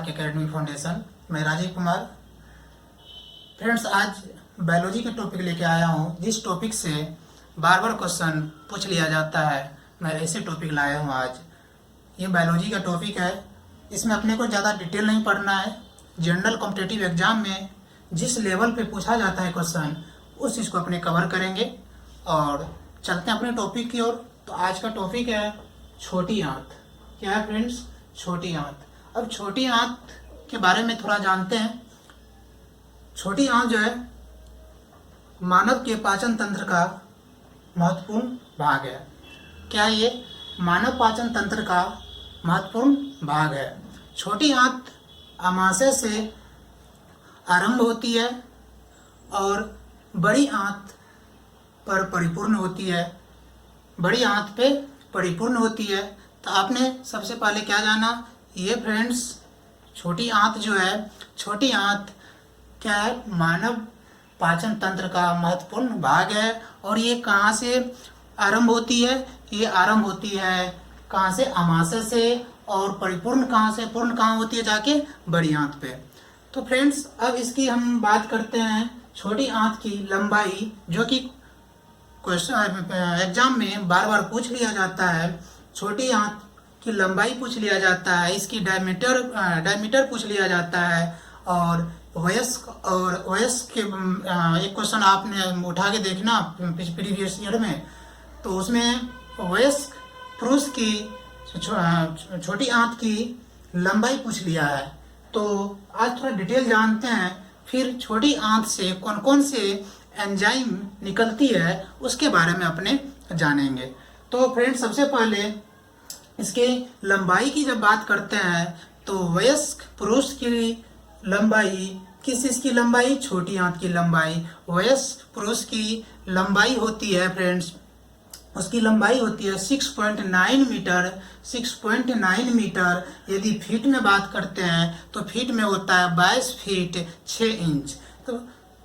Spark academy foundation. मैं Rajiv Kumar. Friends, आज biology का टॉपिक लेके आया हूँ जिस टॉपिक से बार बार क्वेश्चन पूछ लिया जाता है। मैं ऐसे टॉपिक लाया हूँ आज। ये बायोलॉजी का टॉपिक है, इसमें अपने को ज़्यादा डिटेल नहीं पढ़ना है। जनरल कॉम्पिटिटिव एग्जाम में जिस लेवल पे पूछा जाता है क्वेश्चन, उस चीज़ को अपने कवर करेंगे और चलते हैं अपने टॉपिक की ओर। तो आज का टॉपिक है छोटी आंत। क्या है फ्रेंड्स? छोटी आंत। अब छोटी आंत के बारे में थोड़ा जानते हैं। छोटी आंत जो है मानव के पाचन तंत्र का महत्वपूर्ण भाग है। क्या ये मानव पाचन तंत्र का महत्वपूर्ण भाग है? छोटी आंत आमाशय से आरंभ होती है और बड़ी आंत पर परिपूर्ण होती है। बड़ी आंत पे परिपूर्ण होती है। तो आपने सबसे पहले क्या जाना? ये फ्रेंड्स, छोटी आंत जो है, छोटी आंत क्या है? मानव पाचन तंत्र का महत्वपूर्ण भाग है। और ये कहाँ से आरंभ होती है? ये आरंभ होती है कहाँ से? आमाशय से। और परिपूर्ण कहाँ से? पूर्ण कहाँ होती है? जाके बड़ी आंत पे। तो फ्रेंड्स, अब इसकी हम बात करते हैं छोटी आंत की लंबाई, जो कि क्वेश्चन एग्जाम में बार बार पूछ लिया जाता है। छोटी आंत की लंबाई पूछ लिया जाता है, इसकी डायमीटर पूछ लिया जाता है। और वयस्क के एक क्वेश्चन आपने उठा के देखना प्रीवियस ईयर में, तो उसमें वयस्क पुरुष की छोटी आंत की लंबाई पूछ लिया है। तो आज थोड़ा डिटेल जानते हैं, फिर छोटी आंत से कौन कौन से एंजाइम निकलती है उसके बारे में अपने जानेंगे। तो फ्रेंड्स, सबसे पहले इसके लंबाई की जब बात करते हैं तो वयस्क पुरुष की लंबाई, किस चीज़ की लंबाई? छोटी आंत की लंबाई। वयस्क पुरुष की लंबाई होती है फ्रेंड्स, उसकी लंबाई होती है 6.9 मीटर। 6.9 मीटर। यदि फीट में बात करते हैं तो फीट में होता है 22 फीट 6 इंच। तो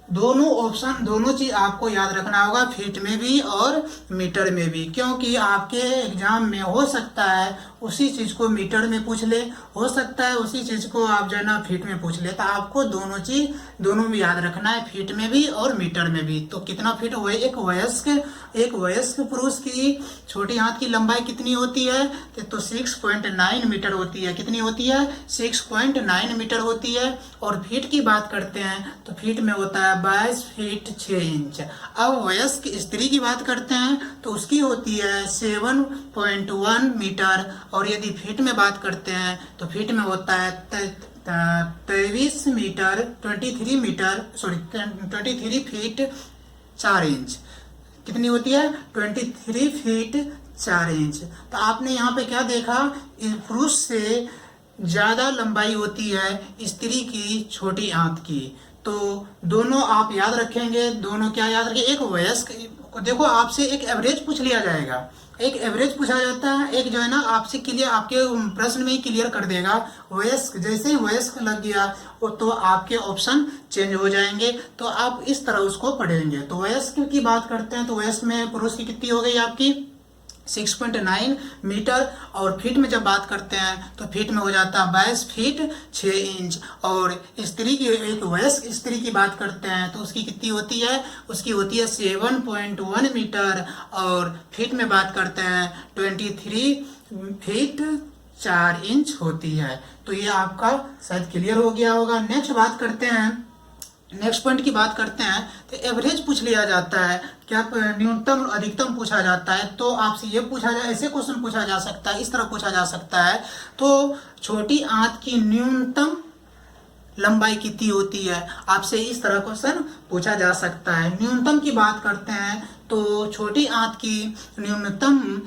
दोनों ऑप्शन, दोनों चीज़ आपको याद रखना होगा, फीट में भी और मीटर में भी, क्योंकि आपके एग्जाम में हो सकता है उसी चीज़ को मीटर में पूछ ले, हो सकता है उसी चीज़ को आप जो है ना फीट में पूछ ले। तो आपको दोनों चीज़ दोनों में याद रखना है, फीट में भी और मीटर में भी। तो कितना फीट हुए? एक वयस्क पुरुष की छोटी आंत की लंबाई कितनी होती है? तो 6.9 मीटर होती है। कितनी होती है? 6.9 मीटर होती है। और फीट की बात करते हैं तो फीट में होता है 22 फीट 6 इंच। अब वयस्क स्त्री की बात करते हैं तो उसकी होती है 7.1 मीटर। और यदि फीट में बात करते हैं तो फीट में होता है 23 मीटर 23 फीट 4 इंच। कितनी होती है? 23 फीट 4 इंच। तो आपने यहाँ पे क्या देखा? पुरुष से ज़्यादा लंबाई होती है स्त्री की छोटी आंत की। तो दोनों आप याद रखेंगे। दोनों क्या याद रखेंगे? एक वयस्क, देखो आपसे एक एवरेज पूछ लिया जाएगा, एक एवरेज पूछा जाता है, एक जो है ना आपसे क्लियर, आपके प्रश्न में ही क्लियर कर देगा। वयस्क, जैसे ही वयस्क लग गया तो आपके ऑप्शन चेंज हो जाएंगे। तो आप इस तरह उसको पढ़ेंगे। तो वयस्क की बात करते हैं तो वयस्क में पुरुष की कितनी हो गई आपकी? 6.9 मीटर। और फीट में जब बात करते हैं तो फीट में हो जाता है 22 फीट 6 इंच। और स्त्री की, एक वयस्क स्त्री की बात करते हैं तो उसकी कितनी होती है? उसकी होती है 7.1 मीटर। और फीट में बात करते हैं 23 फीट 4 इंच होती है। तो ये आपका शायद क्लियर हो गया होगा। नेक्स्ट बात करते हैं, नेक्स्ट पॉइंट की बात करते हैं तो एवरेज पूछ लिया जाता है। क्या न्यूनतम और अधिकतम पूछा जाता है? तो आपसे ये पूछा जाए, ऐसे क्वेश्चन पूछा जा सकता है, इस तरह पूछा जा सकता है। तो छोटी आंत की न्यूनतम लंबाई कितनी होती है? आपसे इस तरह क्वेश्चन पूछा जा सकता है। न्यूनतम की बात करते हैं तो छोटी आंत की न्यूनतम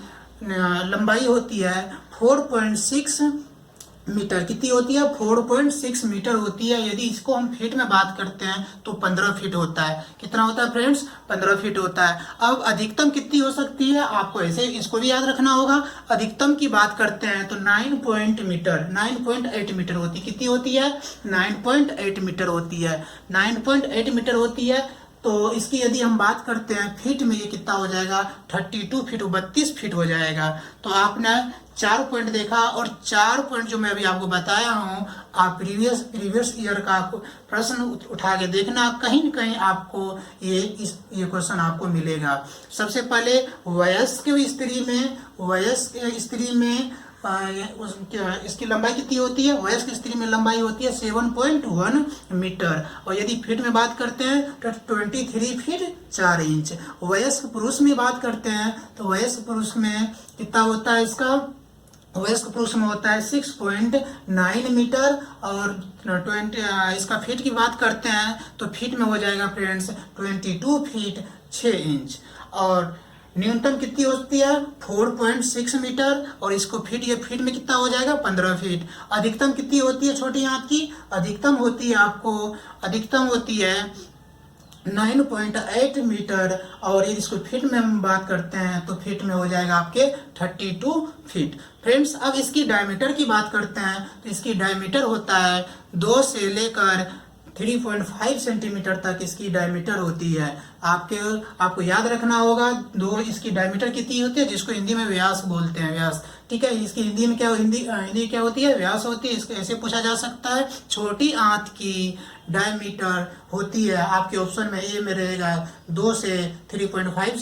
लंबाई होती है 4.6 मीटर। कितनी होती है? 4.6 मीटर होती है। यदि इसको हम फीट में बात करते हैं तो 15 फीट होता है। कितना होता है फ्रेंड्स? 15 फीट होता है। अब अधिकतम कितनी हो सकती है? आपको ऐसे इसको भी याद रखना होगा। अधिकतम की बात करते हैं तो 9.8 मीटर होती है। कितनी होती है? 9.8 मीटर होती है। 9.8 मीटर होती है। तो इसकी यदि हम बात करते हैं फीट में, ये कितना हो जाएगा 32 फीट, 32 फीट हो जाएगा। तो आपने 4 पॉइंट देखा, और 4 पॉइंट जो मैं अभी आपको बताया हूँ, आप प्रीवियस ईयर का प्रश्न उठा के देखना, कहीं न कहीं आपको ये क्वेश्चन आपको मिलेगा। सबसे पहले वयस्क स्त्री में इसकी लंबाई कितनी होती है, वयस्क स्त्री में लंबाई होती है 7.1 मीटर, और यदि फीट में बात करते हैं तो 23 फीट 4 इंच। वयस्क पुरुष में बात करते हैं तो वयस्क पुरुष में कितना होता है, इसका वयस्क पुरुष में होता है 6.9 मीटर, और 20 इसका फीट की बात करते हैं तो फीट में हो जाएगा फ्रेंड्स 22 फीट 6 इंच। और न्यूनतम कितनी होती है 4.6 मीटर, और इसको फीट, ये फीट में कितना हो जाएगा 15 फीट। अधिकतम कितनी होती है छोटी आंत की, अधिकतम होती है 9.8 मीटर, और इसको फीट में हम बात करते हैं तो फीट में हो जाएगा आपके 32 फीट। फ्रेंड्स, अब इसकी डायमीटर की बात करते हैं तो इसकी डायमीटर होता है 2 से लेकर 3.5 सेंटीमीटर तक इसकी डायमीटर होती है। आपको याद रखना होगा, इसकी डायमीटर कितनी होती है, जिसको हिंदी में व्यास बोलते हैं, व्यास। ठीक है, इसकी हिंदी में हिंदी क्या होती है, व्यास होती है। इसको ऐसे पूछा जा सकता है, छोटी आंत की डायमीटर होती है, आपके ऑप्शन में ए में रहेगा 2 से 3.5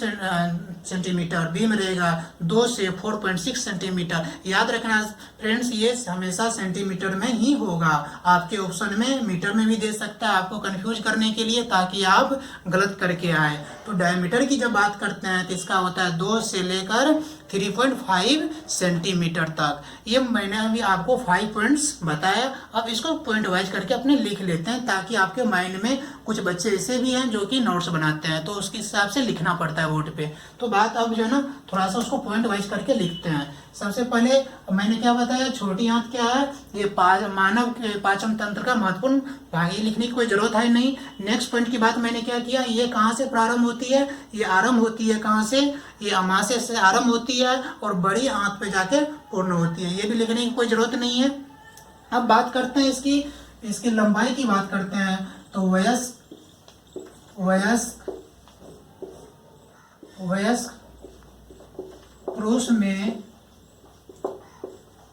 सेंटीमीटर, बी में रहेगा 2 से 4.6 सेंटीमीटर। याद रखना फ्रेंड्स, ये हमेशा सेंटीमीटर में ही होगा, आपके ऑप्शन में मीटर में भी दे सकता है आपको कंफ्यूज करने के लिए, ताकि आप गलत करके आए। तो डायमीटर की जब बात करते हैं तो इसका होता है 2 से लेकर 3.5 सेंटीमीटर तक। ये मैंने अभी आपको 5 पॉइंट्स बताया। अब इसको पॉइंट वाइज करके अपने लिख लेते हैं, ताकि आपके माइंड में, कुछ बच्चे ऐसे भी हैं जो कि नोट्स बनाते हैं तो उसके हिसाब से लिखना पड़ता है बोर्ड पे। तो बात अब जो है ना, थोड़ा सा उसको पॉइंट वाइज करके लिखते हैं। सबसे पहले मैंने क्या बताया, छोटी आंत क्या है, ये मानव के पाचन तंत्र का महत्वपूर्ण भाग, ये लिखने की कोई जरूरत है नहीं। नेक्स्ट पॉइंट की बात मैंने क्या किया, ये कहाँ से प्रारंभ होती है, ये आरंभ होती है कहाँ से, ये अमाशय से आरंभ होती है और बड़ी आंत पे जाके पूर्ण होती है, ये भी लिखने की कोई जरूरत नहीं है। अब बात करते हैं इसकी लंबाई की बात करते हैं तो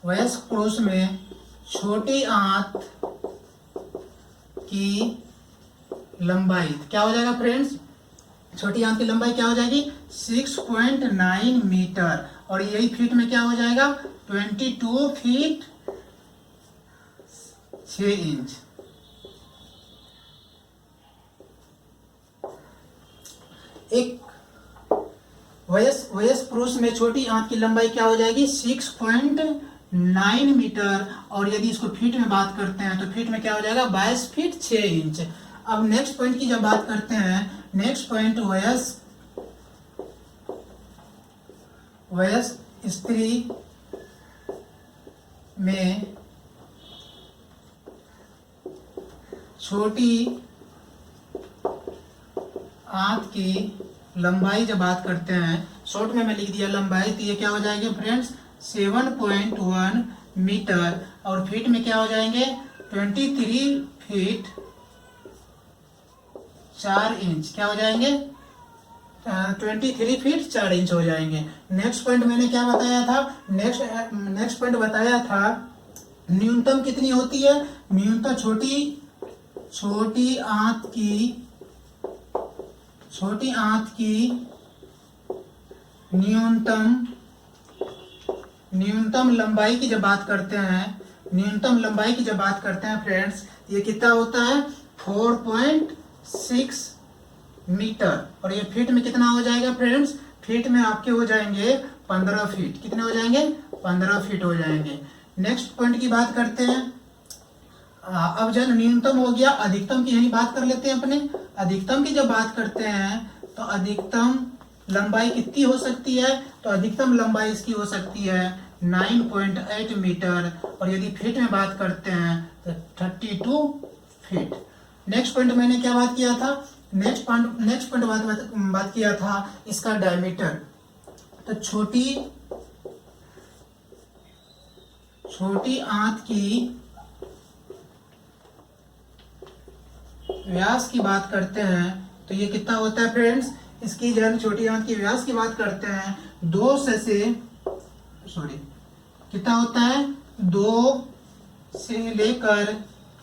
वयस्क पुरुष में छोटी आंत की लंबाई क्या हो जाएगा फ्रेंड्स, छोटी आंत की लंबाई क्या हो जाएगी 6.9 मीटर, और यही फीट में क्या हो जाएगा 22 फीट 6 इंच। एक वयस्क पुरुष में छोटी आंत की लंबाई क्या हो जाएगी 6.9 मीटर, और यदि इसको फीट में बात करते हैं तो फीट में क्या हो जाएगा 22 फीट 6 इंच। अब नेक्स्ट पॉइंट की जब बात करते हैं, नेक्स्ट पॉइंट वयस्क स्त्री में छोटी आंत की लंबाई जब बात करते हैं, शॉर्ट में मैं लिख दिया लंबाई, तो ये क्या हो जाएगी फ्रेंड्स 7.1 मीटर, और फीट में क्या हो जाएंगे 23 फीट 4 इंच, क्या हो जाएंगे 23 फीट 4 इंच हो जाएंगे। नेक्स्ट पॉइंट मैंने क्या बताया था, नेक्स्ट पॉइंट बताया था न्यूनतम कितनी होती है, न्यूनतम छोटी आंत की न्यूनतम लंबाई की जब बात करते हैं, फ्रेंड्स, ये कितना होता है 4.6 मीटर, और ये फीट में कितना हो जाएगा फ्रेंड्स, फीट में आपके हो जाएंगे 15 फीट, कितने हो जाएंगे 15 फीट हो जाएंगे। नेक्स्ट पॉइंट की बात करते हैं, अब जब न्यूनतम हो गया, अधिकतम की यही बात कर लेते हैं अपने। अधिकतम की जब बात करते हैं तो अधिकतम लंबाई कितनी हो सकती है, तो अधिकतम लंबाई इसकी हो सकती है 9.8 मीटर, और यदि फीट में बात करते हैं तो 32 फीट। नेक्स्ट पॉइंट मैंने क्या बात किया था, नेक्स्ट पॉइंट बात किया था इसका डायमीटर। तो छोटी आंत की व्यास की बात करते हैं तो ये कितना होता है फ्रेंड्स, इसकी जो है छोटी आंत की व्यास की बात करते हैं, 2 से कितना होता है, 2 से लेकर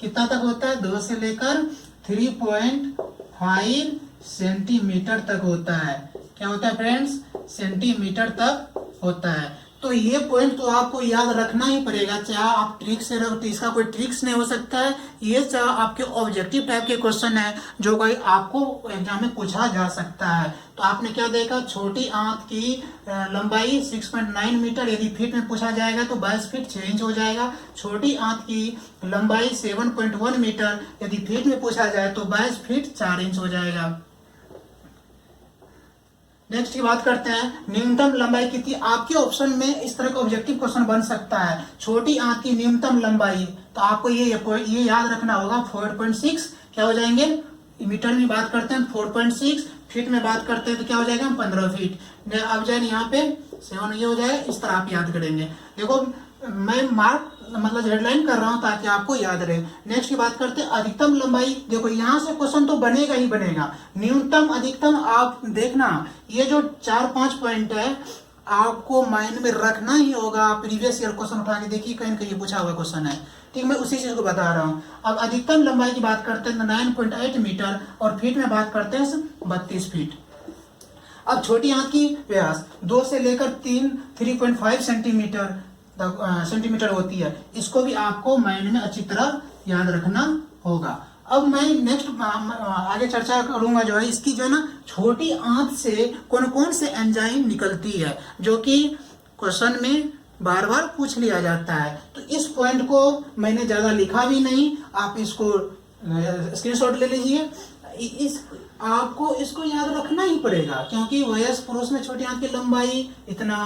कितना तक होता है, 2 से लेकर 3.5 सेंटीमीटर तक होता है। क्या होता है फ्रेंड्स, सेंटीमीटर तक होता है। तो ये पॉइंट तो आपको याद रखना ही पड़ेगा, चाहे आप ट्रिक से रखो तो इसका कोई ट्रिक्स नहीं हो सकता है। ये चाहे आपके ऑब्जेक्टिव टाइप के क्वेश्चन है जो कोई आपको एग्जाम में पूछा जा सकता है। तो आपने क्या देखा, छोटी आंत की लंबाई 6.9 मीटर, यदि फीट में पूछा जाएगा तो 22 फीट 6 इंच हो जाएगा। छोटी आंत की लंबाई 7.1 मीटर, यदि फीट में पूछा जाए तो 22 फीट 4 इंच हो जाएगा। नेक्स्ट की बात करते हैं, न्यूनतम लंबाई कितनी। आपके ऑप्शन में इस तरह का ऑब्जेक्टिव क्वेश्चन बन सकता है, छोटी आंत की न्यूनतम लंबाई, तो आपको ये याद रखना होगा 4.6 क्या हो जाएंगे, मीटर में बात करते हैं 4.6, फीट में बात करते हैं तो क्या हो जाएगा 15 फीट। अब जाए यहाँ पे 7 ये हो जाएगा, इस तरह आप याद करेंगे। देखो मैं मार्क मतलब हेडलाइन कर रहा हूं ताकि आपको याद रहे। नेक्स्ट की बात करते हैं अधिकतम लंबाई। देखो यहाँ से क्वेश्चन तो बनेगा ही बनेगा, न्यूनतम अधिकतम आप देखना, ये जो 4-5 पॉइंट है आपको माइंड में रखना ही होगा। प्रीवियस ईयर क्वेश्चन उठा के देखिए, कहीं कहीं पूछा हुआ क्वेश्चन है, ठीक, मैं उसी चीज को बता रहा हूँ। अब अधिकतम लंबाई की बात करते हैं 9.8 मीटर और फीट में बात करते हैं 32 फीट। अब छोटी आंत की व्यास 2 से लेकर 3.5 सेंटीमीटर होती है, इसको भी आपको माइंड में अच्छी तरह याद रखना होगा। अब मैं नेक्स्ट आगे चर्चा करूंगा जो है इसकी जो है ना छोटी आंत से कौन कौन से एंजाइम निकलती है, जो कि क्वेश्चन में बार बार पूछ लिया जाता है। तो इस पॉइंट को मैंने ज्यादा लिखा भी नहीं, आप इसको स्क्रीनशॉट ले लीजिए। आपको इसको याद रखना ही पड़ेगा क्योंकि वयस्क पुरुष में छोटी आंत की लंबाई इतना,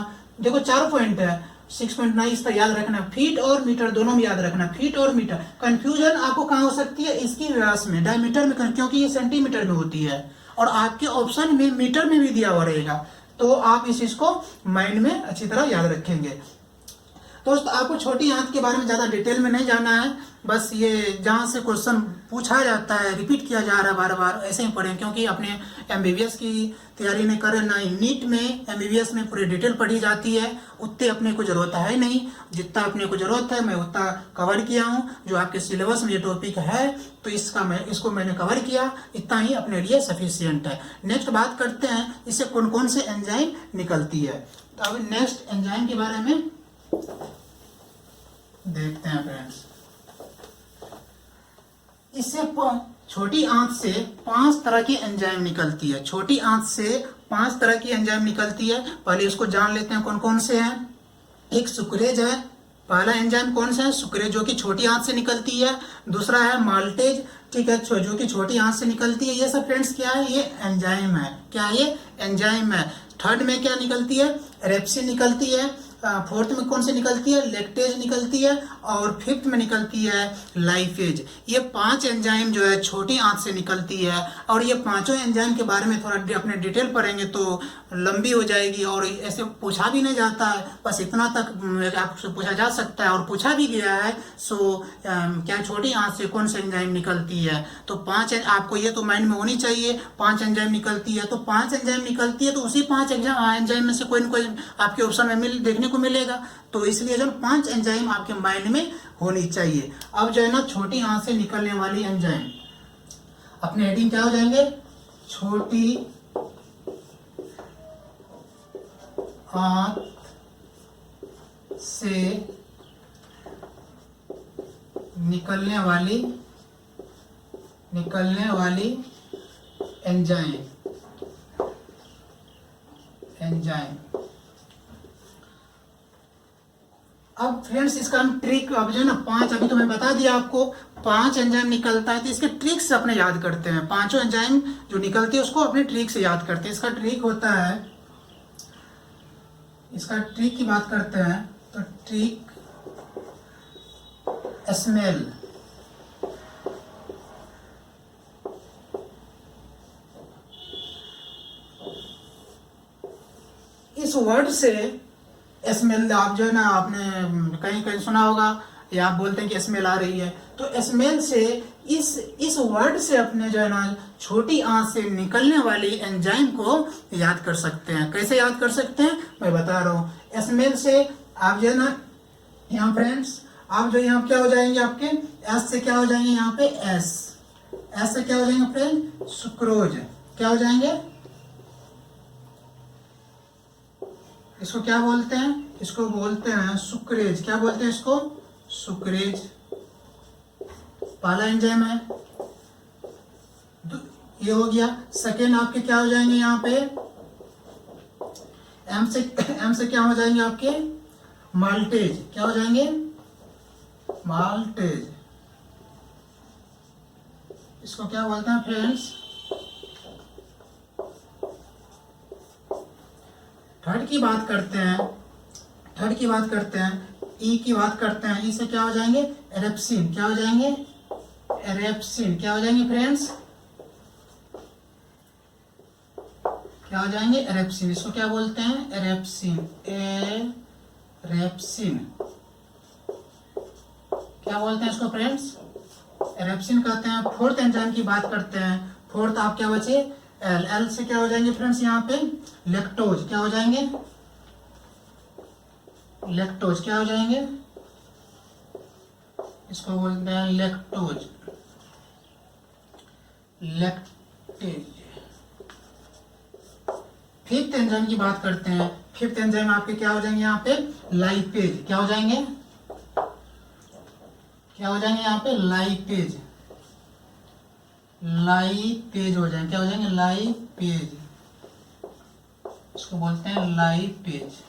देखो 4 पॉइंट है, 6.9 इस तरह याद रखना, फीट और मीटर दोनों में याद रखना, फीट और मीटर। कंफ्यूजन आपको कहाँ हो सकती है, इसकी व्यास में, डायमीटर में, क्योंकि ये सेंटीमीटर में होती है और आपके ऑप्शन में मीटर में भी दिया हुआ रहेगा, तो आप इस चीज को माइंड में अच्छी तरह याद रखेंगे। दोस्तों आपको छोटी आंत के बारे में ज्यादा डिटेल में नहीं जाना है, बस ये जहाँ से क्वेश्चन पूछा जाता है रिपीट किया जा रहा है बार बार, ऐसे ही पढ़ें, क्योंकि अपने एमबीबीएस की तैयारी नहीं करें ना ही नीट में एमबीबीएस में पूरी डिटेल पढ़ी जाती है, उतने अपने को जरूरत है नहीं। जितना अपने को जरूरत है मैं उतना कवर किया हूँ, जो आपके सिलेबस में ये टॉपिक है तो इसको मैंने कवर किया, इतना ही अपने लिए सफिशियंट है। नेक्स्ट बात करते हैं इससे कौन कौन से एंजाइम निकलती है। तो अब नेक्स्ट एंजाइम के बारे में देखते हैं फ्रेंड्स। इससे छोटी आंत से 5 तरह की एंजाइम निकलती है, छोटी आंत से 5 तरह की एंजाइम निकलती है। पहले इसको जान लेते हैं कौन कौन से हैं। एक सुक्रेज है, पहला एंजाइम कौन सा है, सुक्रेज, जो कि छोटी आंत से निकलती है। दूसरा है माल्टेज, ठीक है, जो कि छोटी आंत से निकलती है। ये सब फ्रेंड्स क्या है, ये एंजाइम है, क्या है, ये एंजाइम है। थर्ड में क्या निकलती है, रेप्सिन निकलती है। फोर्थ में कौन सी निकलती है, लैक्टेज निकलती है। और फिफ्थ में निकलती है लाइफेज। ये 5 एंजाइम जो है छोटी आंत से निकलती है। और ये पांचों एंजाइम के बारे में थोड़ा अपने डिटेल पढ़ेंगे तो लंबी हो जाएगी और ऐसे पूछा भी नहीं जाता है, बस इतना तक आपसे पूछा जा सकता है और पूछा भी गया है। क्या छोटी आंत से कौन सी एंजाइम निकलती है, तो 5 आपको ये तो माइंड में होनी चाहिए। 5 एंजाइम निकलती है, तो 5 एंजाइम निकलती है तो उसी 5 एंजाइम में से कोई न कोई आपके ऑप्शन में देखने को मिलेगा, तो इसलिए जो 5 एंजाइम आपके माइंड में होनी चाहिए। अब जो है ना छोटी आंत से निकलने वाली एंजाइम, अपने हेडिंग क्या हो जाएंगे, छोटी आंत से निकलने वाली एंजाइम। अब फ्रेंड्स इसका हम ट्रिक, अब जो है ना 5 अभी तो मैं बता दिया आपको, 5 एंजाइम निकलता है तो इसके ट्रिक से अपने याद करते हैं। 5 एंजाइम जो निकलती है उसको अपने ट्रिक से याद करते हैं। इसका ट्रिक होता है, इसका ट्रिक की बात करते हैं तो ट्रिक स्मेल। इस वर्ड से स्मेल, आप जो है ना आपने कहीं कहीं सुना होगा या आप बोलते हैं कि स्मेल आ रही है, तो स्मेल से इस वर्ड से अपने जो है ना छोटी आंत से निकलने वाली एंजाइम को याद कर सकते हैं। कैसे याद कर सकते हैं मैं बता रहा हूँ। स्मेल से आप जो है ना यहाँ फ्रेंड्स, आप जो यहाँ क्या हो जाएंगे, आपके एस से क्या हो जाएंगे, यहाँ पे एस से क्या हो जाएंगे फ्रेंड, सुक्रोज। क्या हो जाएंगे, इसको क्या बोलते हैं, इसको बोलते हैं सुक्रेज। क्या बोलते हैं इसको, सुक्रेज। पहला एंजाइम है, ये हो गया। सेकेंड आपके क्या हो जाएंगे, यहाँ पे एम से क्या हो जाएंगे आपके, माल्टेज। क्या हो जाएंगे, माल्टेज। इसको क्या बोलते हैं फ्रेंड्स, थर्ड की बात करते हैं, ई की बात करते हैं। ई से क्या हो जाएंगे, एरेप्सिन। क्या हो जाएंगे, एरेप्सिन। क्या हो जाएंगे फ्रेंड्स, क्या हो जाएंगे, एरेप्सिन। इसको क्या बोलते हैं, एरेप्सिन। एरेप्सिन क्या बोलते हैं इसको फ्रेंड्स, एरेप्सिन कहते हैं। फोर्थ एंजाइम की बात करते हैं। फोर्थ आप क्या बचे, एल से क्या हो जाएंगे फ्रेंड्स, यहाँ पे लैक्टोज। क्या हो जाएंगे, लैक्टोज। क्या हो जाएंगे, इसको बोलते हैं लैक्टोज, लैक्टेज। फिफ्थ एंजाइम की बात करते हैं। फिफ्थ एंजाइम आपके क्या हो जाएंगे, यहाँ पे लाइपेज। क्या हो जाएंगे, क्या हो जाएंगे यहाँ पे, लाइपेज। लाइपेज हो जाएंगे। क्या हो जाएंगे, लाइपेज। इसको बोलते हैं लाइपेज।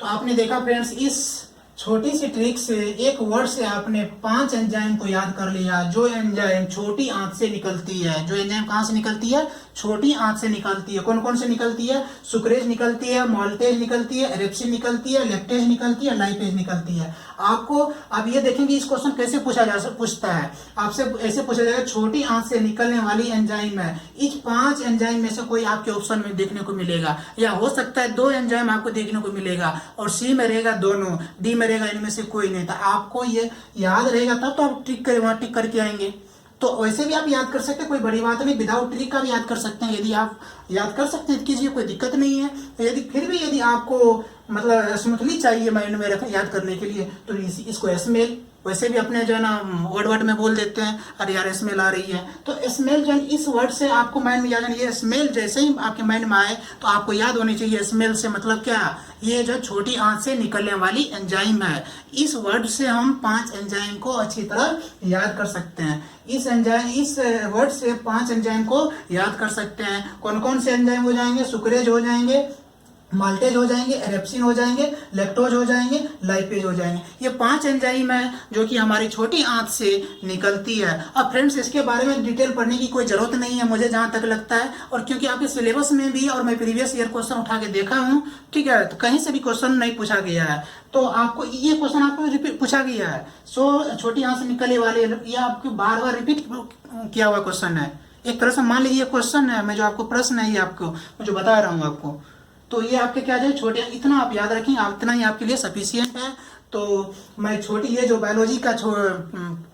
तो आपने देखा फ्रेंड्स, इस छोटी सी ट्रिक से, एक वर्ड से आपने 5 एंजाइम को याद कर लिया। जो एंजाइम छोटी आंत से निकलती है, जो एंजाइम कहाँ से निकलती है, छोटी आंत से निकलती है। कौन कौन से निकलती है, सुक्रेज निकलती है, माल्टेज निकलती है, एरेप्सिन निकलती है, लैक्टेज निकलती है, लाइपेज निकलती है। आपको अब ये देखेंगे इस क्वेश्चन कैसे पूछता है। आपसे ऐसे पूछा जाएगा, छोटी आंत से निकलने वाली एंजाइम है। इस 5 एंजाइम में से कोई आपके ऑप्शन में देखने को मिलेगा, या हो सकता है 2 एंजाइम आपको देखने को मिलेगा, और सी में रहेगा दोनों, डी में रहेगा इनमें से कोई नहीं। तो आपको ये याद रहेगा तब तो आप टिक करके आएंगे। तो वैसे भी आप याद कर सकते हैं, कोई बड़ी बात नहीं। विदाउट ट्रिक का भी याद कर सकते हैं। यदि आप याद कर सकते हैं कीजिए, कोई दिक्कत नहीं है। यदि फिर भी यदि आपको मतलब स्मूथली चाहिए माइंड में याद करने के लिए, तो इसको स्मेल, वैसे भी अपने जो है ना वर्ड में बोल देते हैं, अरे यार स्मेल आ रही है। तो स्मेल जो है इस वर्ड से आपको माइंड में याद है। ये स्मेल जैसे ही आपके माइंड में आए तो आपको याद होनी चाहिए, स्मेल से मतलब क्या, ये जो छोटी आंत से निकलने वाली एंजाइम है। इस वर्ड से हम 5 एंजाइम को अच्छी तरह याद कर सकते हैं। इस वर्ड से 5 एंजाइम को याद कर सकते हैं। कौन कौन से एंजाइम हो जाएंगे, सुक्रेज हो जाएंगे, माल्टेज हो जाएंगे, एरेप्सिन हो जाएंगे, लैक्टोज हो जाएंगे, लाइपेज हो जाएंगे। ये 5 एंजाइम है जो कि हमारी छोटी आंत से निकलती है। अब फ्रेंड्स इसके बारे में डिटेल पढ़ने की कोई जरूरत नहीं है मुझे जहां तक लगता है, और क्योंकि आपके सिलेबस में भी और मैं प्रीवियस ईयर क्वेश्चन उठा के देखा हूं, ठीक है, तो कहीं से भी क्वेश्चन नहीं पूछा गया है। तो आपको ये क्वेश्चन आपको रिपीट पूछा गया है। सो छोटी आंत से निकलने वाले, ये आपको बार बार रिपीट किया हुआ क्वेश्चन है। एक तरह से मान लीजिए क्वेश्चन है, मैं जो आपको प्रश्न है ये आपको मैं जो बता रहा हूँ आपको, तो ये आपके क्या है, छोटे, इतना आप याद रखें, इतना ही आपके लिए सफिशियंट है। तो मैं छोटी, ये जो बायोलॉजी का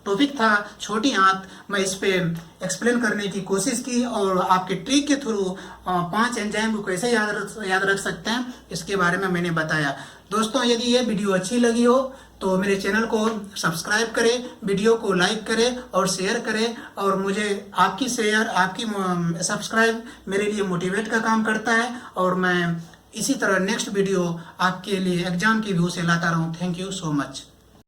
टॉपिक था छोटी आंत, मैं इस पे एक्सप्लेन करने की कोशिश की, और आपके ट्रिक के थ्रू 5 एंजाइम को कैसे याद रख सकते हैं इसके बारे में मैंने बताया। दोस्तों यदि ये वीडियो अच्छी लगी हो तो मेरे चैनल को सब्सक्राइब करें, वीडियो को लाइक करें और शेयर करें, और मुझे आपकी शेयर, आपकी सब्सक्राइब मेरे लिए मोटिवेट का काम करता है, और मैं इसी तरह नेक्स्ट वीडियो आपके लिए एग्जाम की व्यू से लाता रहूं। Thank you so much.